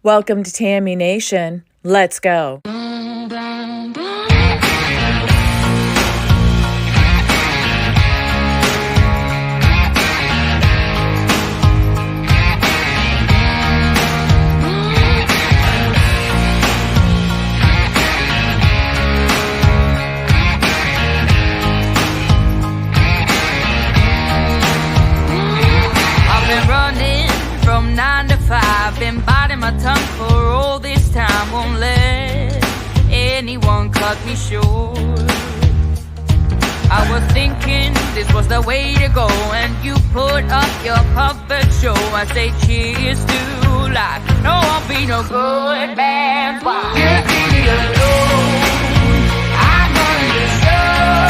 Welcome to Tammy Nation. Let's go. I've been running from 9 to 5, been biting my tongue for all this time. Won't let anyone cut me short. I was thinking this was the way to go, and you put up your puppet show. I say cheers to life. No, I'll be no good man. Just leave me alone. I'm running the show.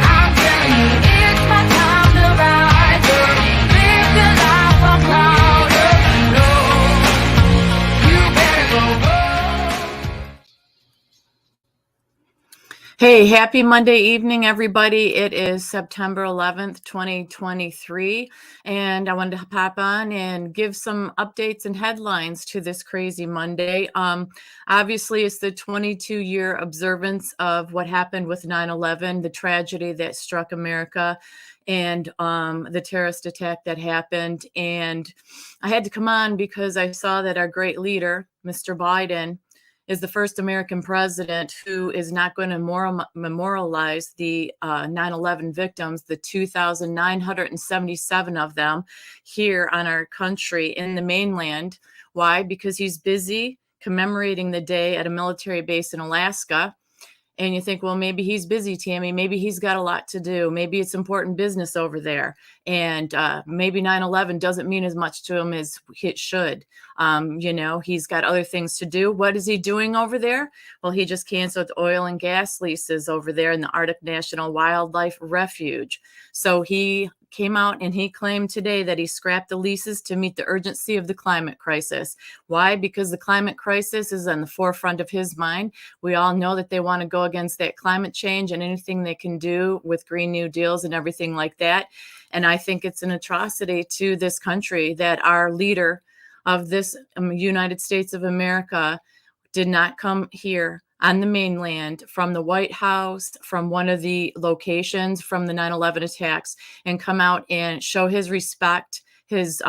I'm telling you, it's my time to rise up. Live the life I'm proud of. No, you better go home. Hey, happy Monday evening, everybody. It is September 11th, 2023, and I wanted to pop on and give some updates and headlines to this crazy Monday. Obviously, it's the 22-year observance of what happened with 9/11, the tragedy that struck America, and the terrorist attack that happened. And I had to come on because I saw that our great leader, Mr. Biden, is the first American president who is not going to memorialize the 9/11 victims, the 2,977 of them here on our country in the mainland. Why? Because he's busy commemorating the day at a military base in Alaska. And you think, well, maybe he's busy, Tammy. Maybe he's got a lot to do. Maybe it's important business over there. And maybe 9/11 doesn't mean as much to him as it should. He's got other things to do. What is he doing over there? Well, he just canceled oil and gas leases over there in the Arctic National Wildlife Refuge. So he came out and he claimed today that he scrapped the leases to meet the urgency of the climate crisis. Why? Because the climate crisis is on the forefront of his mind. We all know that they want to go against that climate change and anything they can do with Green New Deals and everything like that. And I think it's an atrocity to this country that our leader of this United States of America did not come here on the mainland from the White House, from one of the locations from the 9/11 attacks, and come out and show his respect, his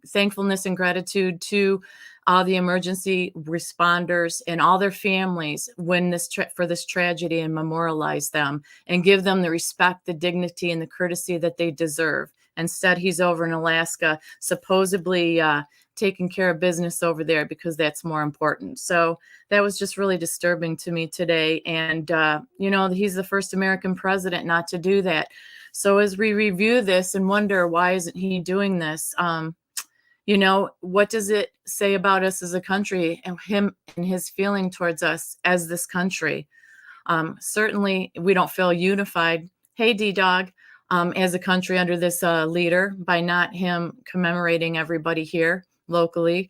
thankfulness and gratitude to all the emergency responders and all their families when for this tragedy, and memorialize them and give them the respect, the dignity, and the courtesy that they deserve. Instead, he's over in Alaska, supposedly taking care of business over there because that's more important. So that was just really disturbing to me today. And, he's the first American president not to do that. So as we review this and wonder, why isn't he doing this? What does it say about us as a country and him and his feeling towards us as this country? Certainly, we don't feel unified. Hey, D-Dog. As a country under this leader by not him commemorating everybody here locally.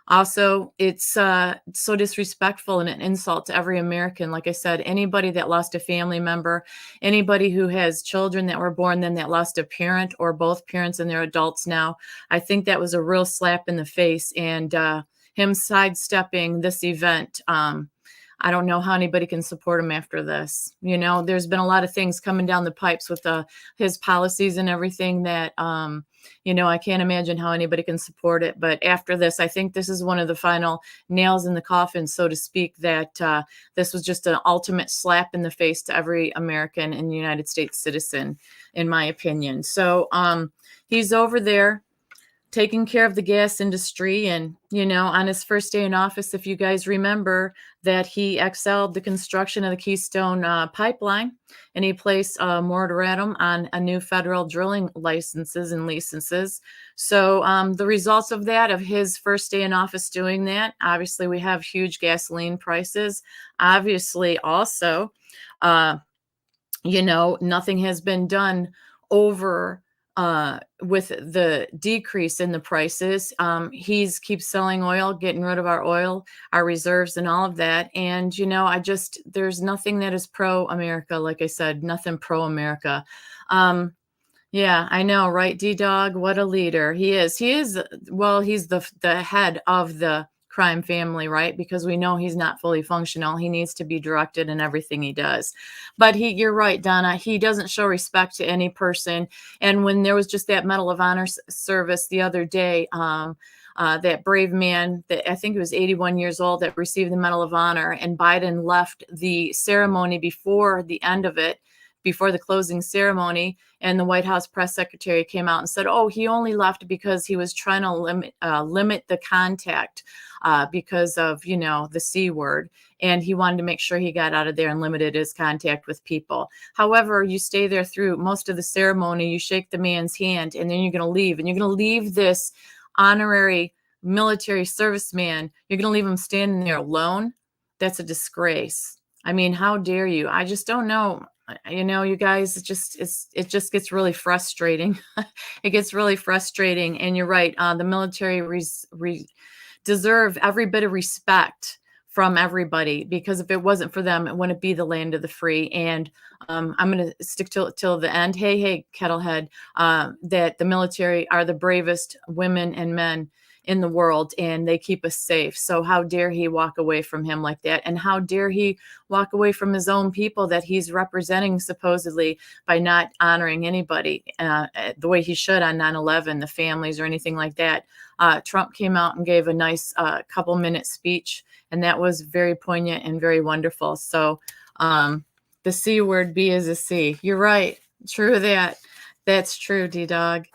Also, it's so disrespectful and an insult to every American. Like I said, anybody that lost a family member, anybody who has children that were born then that lost a parent or both parents and they're adults now, I think that was a real slap in the face. And him sidestepping this event, I don't know how anybody can support him after this. There's been a lot of things coming down the pipes with his policies and everything that, I can't imagine how anybody can support it. But after this, I think this is one of the final nails in the coffin, so to speak, that this was just an ultimate slap in the face to every American and United States citizen, in my opinion. So he's over there taking care of the gas industry. And, on his first day in office, if you guys remember that he excelled the construction of the Keystone pipeline, and he placed a moratorium on a new federal drilling licenses and licenses. So the results of that, of his first day in office doing that, obviously we have huge gasoline prices. Obviously also, nothing has been done over with the decrease in the prices. He's keeps selling oil, getting rid of our oil, our reserves and all of that. And, there's nothing that is pro-America. Like I said, nothing pro-America. Yeah, I know, right, D-Dog? What a leader. He is. He is, well, he's the head of the crime family, right? Because we know he's not fully functional. He needs to be directed in everything he does. But you're right, Donna. He doesn't show respect to any person. And when there was just that Medal of Honor service the other day, that brave man that I think he was 81 years old that received the Medal of Honor, and Biden left the ceremony before the end of it, before the closing ceremony, and the White House press secretary came out and said, "Oh, he only left because he was trying to limit the contact because of the C word, and he wanted to make sure he got out of there and limited his contact with people." However, you stay there through most of the ceremony, you shake the man's hand, and then you're going to leave, and you're going to leave this honorary military serviceman. You're going to leave him standing there alone. That's a disgrace. I mean, how dare you? I just don't know. You guys, it just gets really frustrating. It gets really frustrating, and you're right. The military deserve every bit of respect from everybody, because if it wasn't for them, it wouldn't be the land of the free. And I'm going to stick till the end. Hey, Kettlehead, that the military are the bravest women and men in the world, and they keep us safe. So how dare he walk away from him like that? And how dare he walk away from his own people that he's representing supposedly by not honoring anybody the way he should on 9/11, the families or anything like that. Trump came out and gave a nice couple-minute speech, and that was very poignant and very wonderful. So the C word, B is a C. You're right. True that. That's true, D-Dog.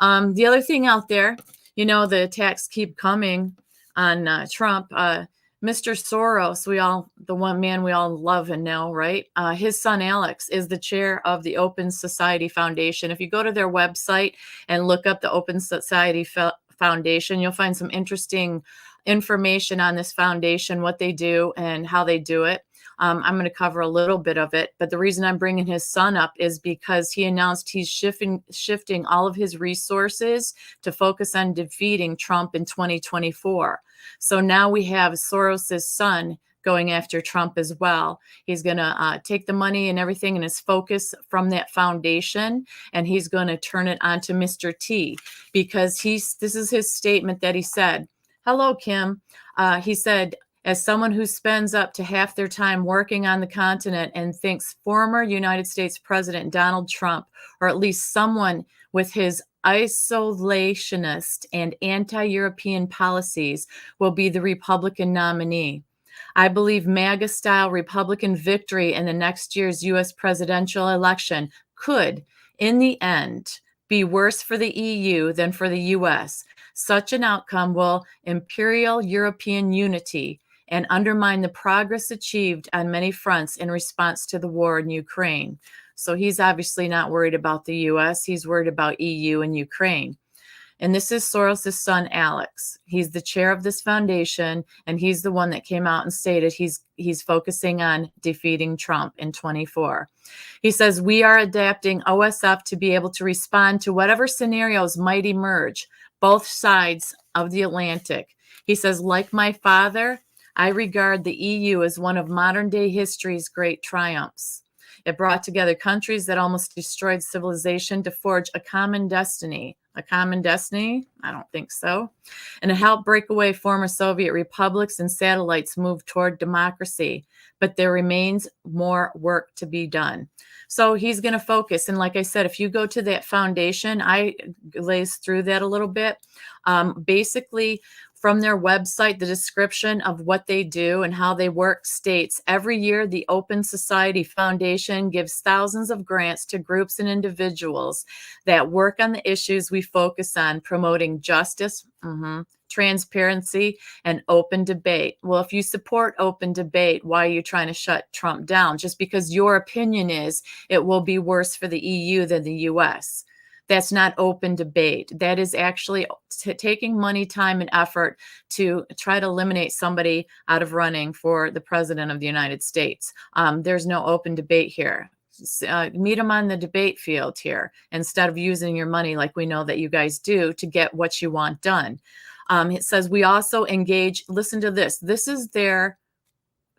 The other thing out there, the attacks keep coming on Trump. Mr. Soros, the one man we all love and know, right? His son Alex is the chair of the Open Society Foundation. If you go to their website and look up the Open Society Foundation, you'll find some interesting information on this foundation, what they do and how they do it. I'm going to cover a little bit of it, but the reason I'm bringing his son up is because he announced he's shifting all of his resources to focus on defeating Trump in 2024. So now we have Soros's son going after Trump as well. He's going to take the money and everything and his focus from that foundation, and he's going to turn it onto Mr. T, because this is his statement that he said. Hello, Kim. He said, as someone who spends up to half their time working on the continent and thinks former United States President Donald Trump, or at least someone with his isolationist and anti-European policies, will be the Republican nominee. I believe MAGA-style Republican victory in the next year's U.S. presidential election could, in the end, be worse for the EU than for the U.S. Such an outcome will imperial European unity and undermine the progress achieved on many fronts in response to the war in Ukraine. So he's obviously not worried about the U.S. He's worried about EU and Ukraine. And this is Soros' son, Alex. He's the chair of this foundation, and he's the one that came out and stated he's focusing on defeating Trump in 24. He says, we are adapting OSF to be able to respond to whatever scenarios might emerge, both sides of the Atlantic. He says, like my father, I regard the EU as one of modern day history's great triumphs. It brought together countries that almost destroyed civilization to forge a common destiny. A common destiny? I don't think so. And it helped break away former Soviet republics and satellites move toward democracy. But there remains more work to be done. So he's going to focus. And like I said, if you go to that foundation, I glaze through that a little bit. Basically, from their website, the description of what they do and how they work states, every year the Open Society Foundation gives thousands of grants to groups and individuals that work on the issues we focus on, promoting justice, transparency, and open debate. Well, if you support open debate, why are you trying to shut Trump down? Just because your opinion is it will be worse for the EU than the US. That's not open debate. That is actually taking money, time, and effort to try to eliminate somebody out of running for the president of the United States. There's no open debate here. Meet them on the debate field here instead of using your money like we know that you guys do to get what you want done. It says we also engage, listen to this. This is their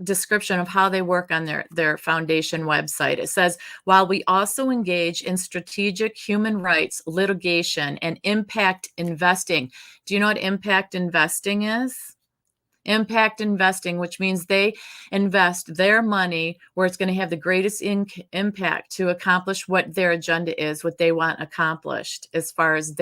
description of how they work on their foundation website. It says, while we also engage in strategic human rights litigation and impact investing. Do you know what impact investing is? Impact investing, which means they invest their money where it's going to have the greatest impact to accomplish what their agenda is, what they want accomplished as far as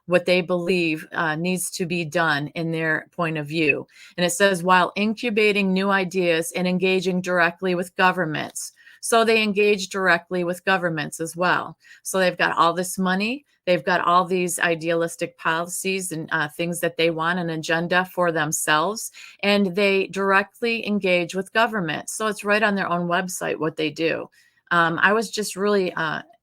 what they believe needs to be done in their point of view. And it says, while incubating new ideas and engaging directly with governments. So they engage directly with governments as well. So they've got all this money. They've got all these idealistic policies and things that they want, an agenda for themselves, and they directly engage with government. So it's right on their own website what they do. I was just really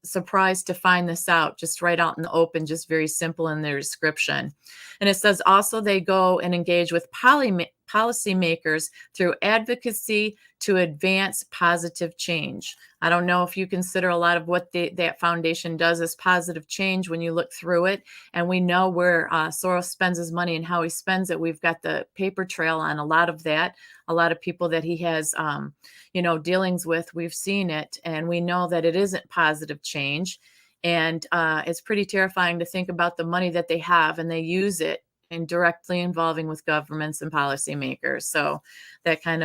surprised to find this out, just right out in the open, just very simple in their description. And it says also they go and engage with policymakers through advocacy to advance positive change. I don't know if you consider a lot of what that foundation does as positive change when you look through it. And we know where Soros spends his money and how he spends it. We've got the paper trail on a lot of that. A lot of people that he has, dealings with, we've seen it. And we know that it isn't positive change. And it's pretty terrifying to think about the money that they have and they use it and directly involving with governments and policymakers. So that kind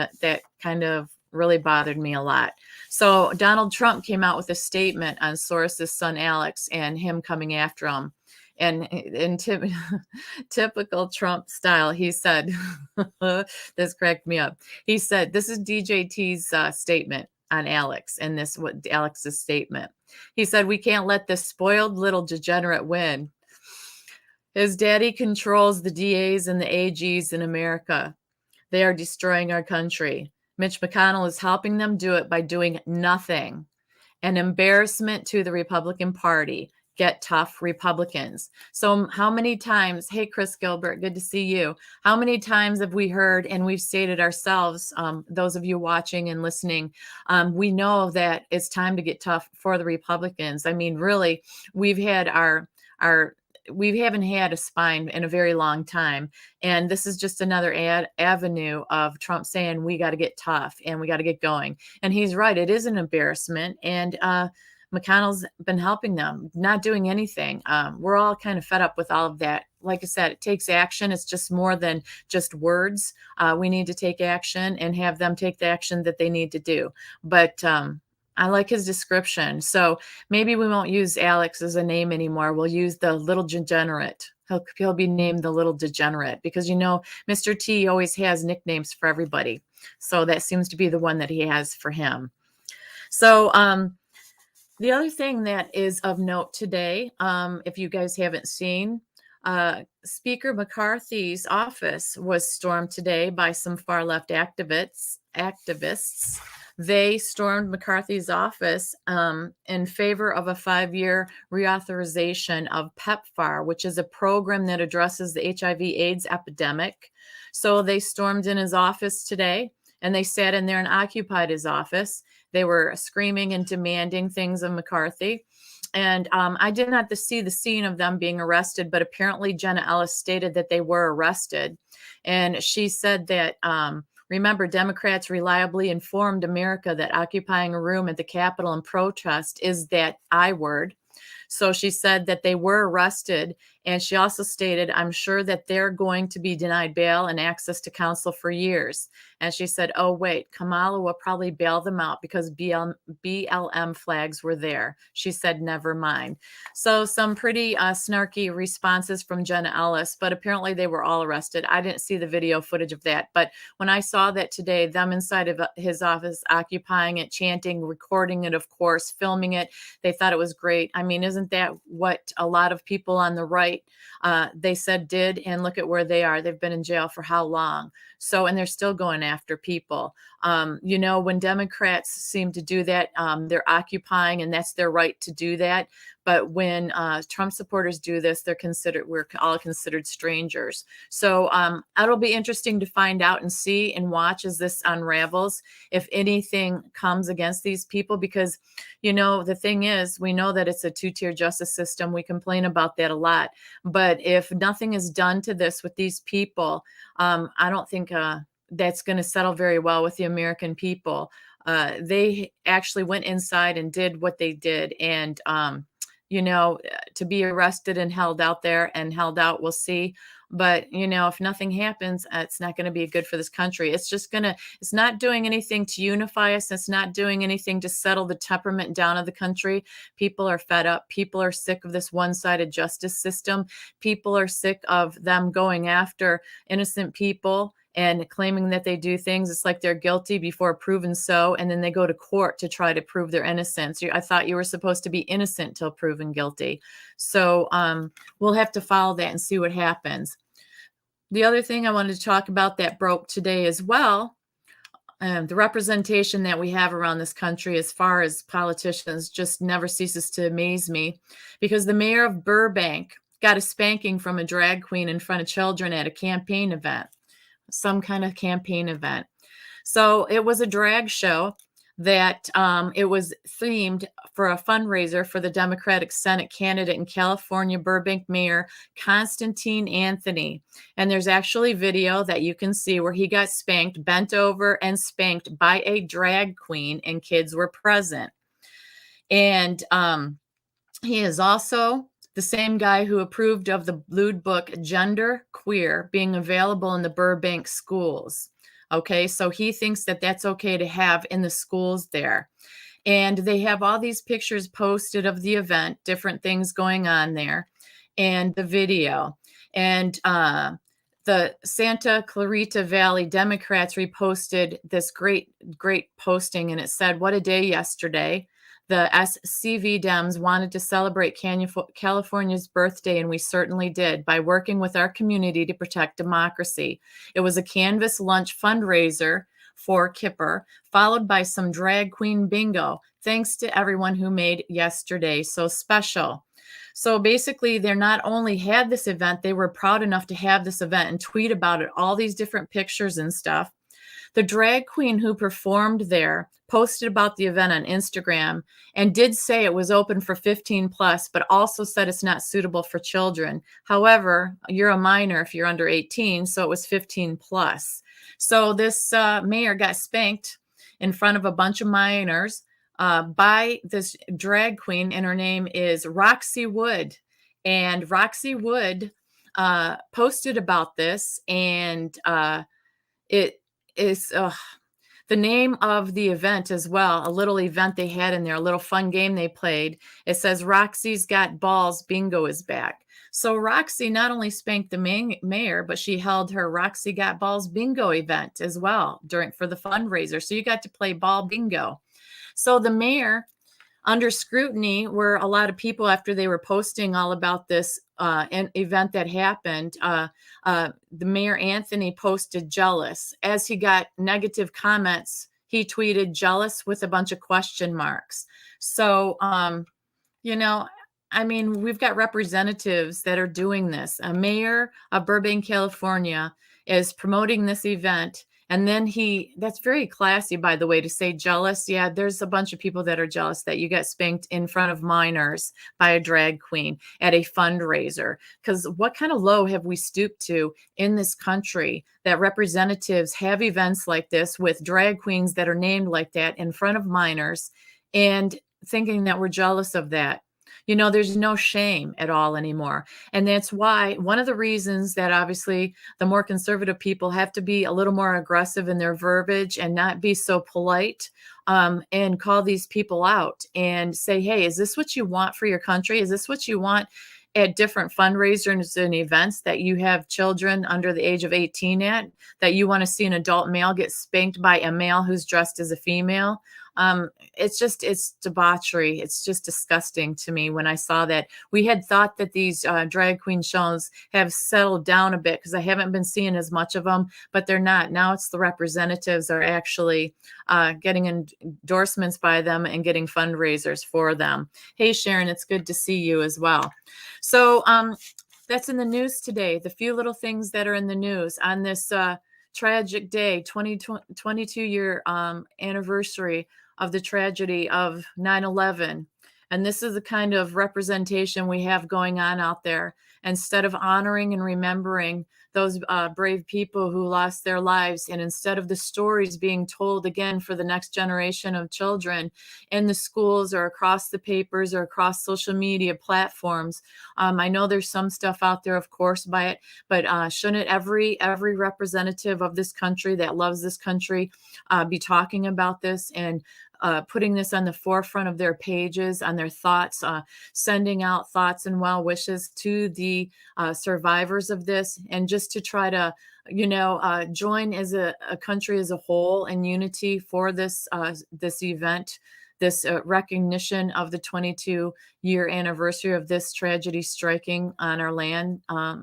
of really bothered me a lot. So Donald Trump came out with a statement on Soros's son Alex and him coming after him. And in typical Trump style, he said, this cracked me up. He said, this is DJT's statement on Alex, and this what Alex's statement. He said, we can't let this spoiled little degenerate win. His daddy controls the DAs and the AGs in America. They are destroying our country. Mitch McConnell is helping them do it by doing nothing. An embarrassment to the Republican Party. Get tough, Republicans. So how many times, hey, Chris Gilbert, good to see you. How many times have we heard, and we've stated ourselves, those of you watching and listening, we know that it's time to get tough for the Republicans. I mean, really, we've had we haven't had a spine in a very long time. And this is just another avenue of Trump saying, we got to get tough and we got to get going. And he's right. It is an embarrassment. And McConnell's been helping them, not doing anything. We're all kind of fed up with all of that. Like I said, it takes action. It's just more than just words. We need to take action and have them take the action that they need to do. But I like his description. So maybe we won't use Alex as a name anymore. We'll use the little degenerate. He'll be named the little degenerate because, Mr. T always has nicknames for everybody. So that seems to be the one that he has for him. So the other thing that is of note today, if you guys haven't seen, Speaker McCarthy's office was stormed today by some far left activists. They stormed McCarthy's office in favor of a 5-year reauthorization of PEPFAR, which is a program that addresses the HIV/AIDS epidemic. So they stormed in his office today, and they sat in there and occupied his office. They were screaming and demanding things of McCarthy. And I did not see the scene of them being arrested, but apparently Jenna Ellis stated that they were arrested. And she said that remember, Democrats reliably informed America that occupying a room at the Capitol in protest is that I word. So she said that they were arrested. And she also stated, I'm sure that they're going to be denied bail and access to counsel for years. And she said, oh, wait, Kamala will probably bail them out because BLM flags were there. She said, never mind. So some pretty snarky responses from Jenna Ellis, but apparently they were all arrested. I didn't see the video footage of that. But when I saw that today, them inside of his office, occupying it, chanting, recording it, of course, filming it, they thought it was great. I mean, isn't that what a lot of people on the right they said did? And look at where they are. They've been in jail for how long? So, and they're still going after people. When Democrats seem to do that, they're occupying, and that's their right to do that. But when Trump supporters do this, we're all considered strangers. So it'll be interesting to find out and see and watch as this unravels, if anything comes against these people, because, the thing is, we know that it's a two-tier justice system. We complain about that a lot. But if nothing is done to this with these people, I don't think that's going to settle very well with the American people. They actually went inside and did what they did. And, to be arrested and held out there and held out, we'll see. But, if nothing happens, it's not going to be good for this country. It's not doing anything to unify us. It's not doing anything to settle the temperament down of the country. People are fed up. People are sick of this one-sided justice system. People are sick of them going after innocent people and claiming that they do things. It's like they're guilty before proven so, and then they go to court to try to prove their innocence. I thought you were supposed to be innocent till proven guilty. So we'll have to follow that and see what happens. The other thing I wanted to talk about that broke today as well, the representation that we have around this country as far as politicians just never ceases to amaze me, because the mayor of Burbank got a spanking from a drag queen in front of children at a campaign event. Some kind of campaign event. So it was a drag show that it was themed for a fundraiser for the Democratic Senate candidate in California, Burbank Mayor Constantine Anthony. And there's actually video that you can see where he got spanked, bent over and spanked by a drag queen, and kids were present. And he is also the same guy who approved of the lewd book Gender Queer being available in the Burbank schools. Okay, so he thinks that that's okay to have in the schools there. And they have all these pictures posted of the event, different things going on there, and the video. And the Santa Clarita Valley Democrats reposted this great posting, and it said, "What a day yesterday. The SCV Dems wanted to celebrate California's birthday, and we certainly did, by working with our community to protect democracy. It was a canvas lunch fundraiser for Kipper, followed by some drag queen bingo. Thanks to everyone who made yesterday so special." So basically, they not only had this event, they were proud enough to have this event and tweet about it, all these different pictures and stuff. The drag queen who performed there posted about the event on Instagram and did say it was open for 15 plus, but also said it's not suitable for children. However, you're a minor if you're under 18, so it was 15 plus. So this mayor got spanked in front of a bunch of minors by this drag queen, and her name is Roxy Wood. And Roxy Wood posted about this, and it is the name of the event as well, a little event they had in there, a little fun game they played. It says Roxy's Got Balls Bingo is back. So Roxy not only spanked the mayor, but she held her Roxy Got Balls Bingo event as well for the fundraiser. So you got to play ball bingo. So the mayor, under scrutiny, were a lot of people after they were posting all about this event that happened. The Mayor Anthony posted jealous. As he got negative comments, he tweeted jealous with a bunch of question marks. So, we've got representatives that are doing this. A mayor of Burbank, California is promoting this event. And then that's very classy, by the way, to say jealous. Yeah, there's a bunch of people that are jealous that you got spanked in front of minors by a drag queen at a fundraiser. Because what kind of low have we stooped to in this country that representatives have events like this with drag queens that are named like that in front of minors, and thinking that we're jealous of that? There's no shame at all anymore. And that's why one of the reasons that obviously the more conservative people have to be a little more aggressive in their verbiage and not be so polite, and call these people out and say, hey, is this what you want for your country? Is this what you want at different fundraisers and events that you have children under the age of 18 at, that you want to see an adult male get spanked by a male who's dressed as a female? It's debauchery. It's just disgusting to me when I saw that. We had thought that these drag queen shows have settled down a bit because I haven't been seeing as much of them, but they're not. Now it's the representatives are actually getting endorsements by them and getting fundraisers for them. Hey, Sharon, it's good to see you as well. So that's in the news today. The few little things that are in the news on this tragic day, 22-year anniversary of the tragedy of 9/11. And this is the kind of representation we have going on out there. Instead of honoring and remembering those brave people who lost their lives. And instead of the stories being told again for the next generation of children in the schools or across the papers or across social media platforms, I know there's some stuff out there, of course, by it, but shouldn't every representative of this country that loves this country be talking about this and putting this on the forefront of their pages, on their thoughts, sending out thoughts and well wishes to the survivors of this, and just to try to, join as a country as a whole in unity for this event, this recognition of the 22-year anniversary of this tragedy striking on our land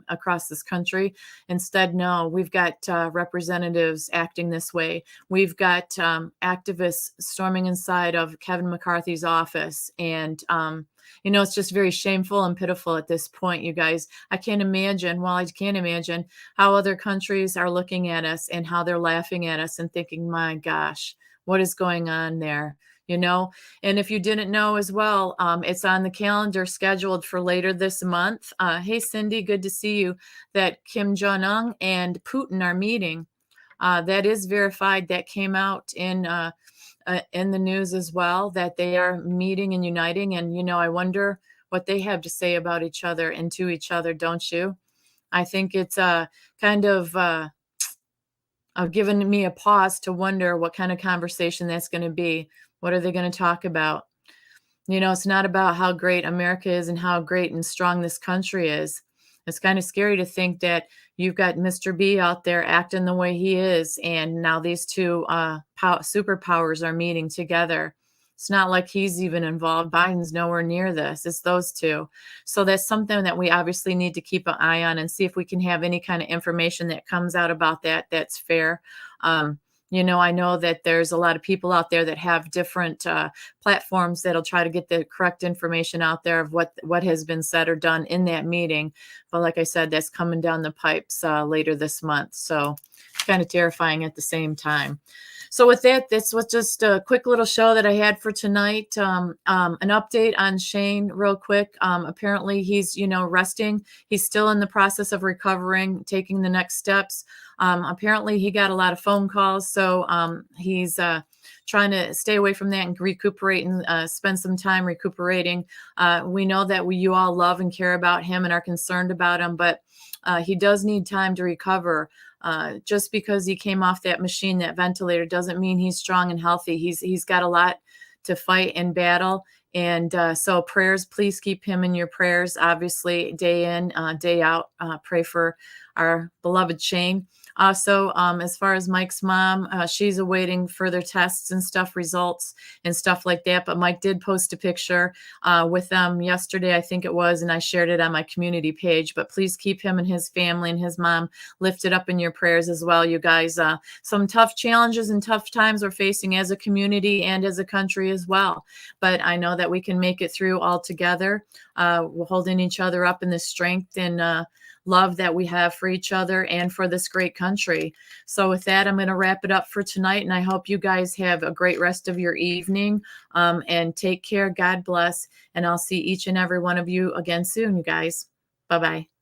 across this country. Instead, no, we've got representatives acting this way. We've got activists storming inside of Kevin McCarthy's office. And, it's just very shameful and pitiful at this point, you guys. I can't imagine how other countries are looking at us and how they're laughing at us and thinking, my gosh, what is going on there? And if you didn't know as well, it's on the calendar scheduled for later this month. Hey, Cindy, good to see you, that Kim Jong-un and Putin are meeting. That is verified. That came out in the news as well, that they are meeting and uniting. And, I wonder what they have to say about each other and to each other, don't you? I think it's kind of given me a pause to wonder what kind of conversation that's going to be. What are they going to talk about? It's not about how great America is and how great and strong this country is. It's kind of scary to think that you've got Mr. B out there acting the way he is, and now these two superpowers are meeting together. It's not like he's even involved. Biden's nowhere near this. It's those two. So that's something that we obviously need to keep an eye on and see if we can have any kind of information that comes out about that that's fair. I know that there's a lot of people out there that have different platforms that'll try to get the correct information out there of what has been said or done in that meeting. But like I said, that's coming down the pipes later this month. So kind of terrifying at the same time. So with that, this was just a quick little show that I had for tonight. An update on Shane real quick. Apparently he's, resting. He's still in the process of recovering, taking the next steps. Apparently he got a lot of phone calls. So he's trying to stay away from that and recuperate and spend some time recuperating. We know that you all love and care about him and are concerned about him, but he does need time to recover. Just because he came off that machine, that ventilator, doesn't mean he's strong and healthy. He's got a lot to fight and battle. And so prayers, please keep him in your prayers, obviously, day in, day out. Pray for our beloved Shane. Also, as far as Mike's mom, she's awaiting further tests and stuff, results and stuff like that. But Mike did post a picture with them yesterday, I think it was, and I shared it on my community page. But please keep him and his family and his mom lifted up in your prayers as well, you guys. Some tough challenges and tough times we're facing as a community and as a country as well. But I know that we can make it through all together. We're holding each other up in the strength and love that we have for each other and for this great country. So with that, I'm going to wrap it up for tonight. And I hope you guys have a great rest of your evening and take care. God bless. And I'll see each and every one of you again soon, you guys. Bye-bye.